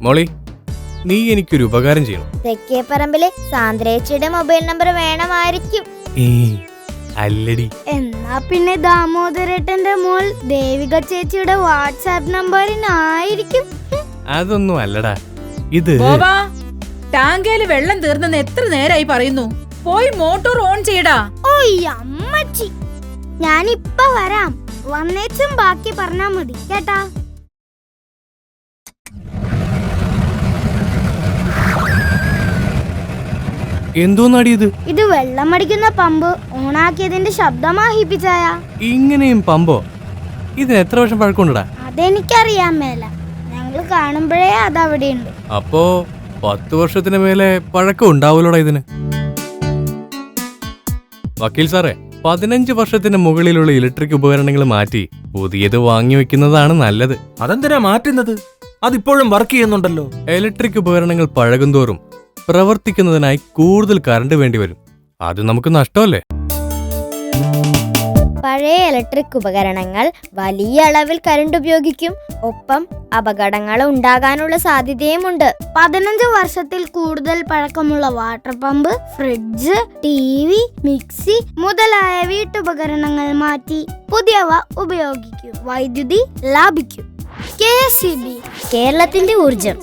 മോളി, നീ എനിക്കൊരു ഉപകാരം ചെയ്യണം. തെക്കേപ്പറമ്പിലെ സാന്ദ്രേച്ചിയുടെ മൊബൈൽ നമ്പർ വേണമായിരിക്കും. അല്ലടി. എന്നാ പിന്നെ ദാമോദരേട്ടന്റെ മോൾ ദേവിക ചേച്ചിയുടെ വാട്സാപ്പ് നമ്പറിനായിരിക്കും. അതൊന്നും അല്ലടാ, ഇത് ടാങ്കയില് വെള്ളം തീർന്നെന്ന് എത്ര നേരായി പറയുന്നു. പോയി മോട്ടോർ ഓൺ ചെയ്യടാ. ഓയ് അമ്മച്ചി, ഞാനിപ്പ വരാം. വന്നേച്ചും ബാക്കി പറഞ്ഞാ മതി കേട്ടാ. എന്തോന്നാടി ഇത്? ഇത് വെള്ളമടിക്കുന്ന പമ്പ് ഓണാക്കിയതിന്റെ ശബ്ദമാഹിപ്പിച്ചായ. ഇങ്ങനെയും പമ്പോ? ഇതിന് എത്ര വർഷം പഴക്കമുണ്ടടാ? അതെനിക്കറിയാൻ മേല, ഞങ്ങള് കാണുമ്പോഴേ അതവിടെയുണ്ട്. അപ്പോ 10 വർഷത്തിന് മേലെ പഴക്കം ഉണ്ടാവൂലോടാ ഇതിന്. വക്കീൽ സാറേ, 15 വർഷത്തിന് മുകളിലുള്ള ഇലക്ട്രിക് ഉപകരണങ്ങൾ മാറ്റി പുതിയത് വാങ്ങി വെക്കുന്നതാണ് നല്ലത്. അതെന്തിനാ മാറ്റുന്നത്? അതിപ്പോഴും വർക്ക് ചെയ്യുന്നുണ്ടല്ലോ. ഇലക്ട്രിക് ഉപകരണങ്ങൾ പഴകുന്തോറും പ്രവർത്തിക്കുന്നതിനായി കൂടുതൽ കറണ്ട് വേണ്ടി വരും. അത് നമുക്ക് നഷ്ടമല്ലേ? പഴയ ഇലക്ട്രിക് ഉപകരണങ്ങൾ വലിയ അളവിൽ കറണ്ട് ഉപയോഗിക്കും. ഒപ്പം അപകടങ്ങൾ ഉണ്ടാകാനുള്ള സാധ്യതയുമുണ്ട്. 15 വർഷത്തിൽ കൂടുതൽ പഴക്കമുള്ള water pump, fridge, TV, mixie മുതലായ വീട്ടുപകരണങ്ങൾ മാറ്റി പുതിയവ ഉപയോഗിക്കും. വൈദ്യുതി ലാഭിക്കും. KSEB, കേരളത്തിന്റെ ഊർജം.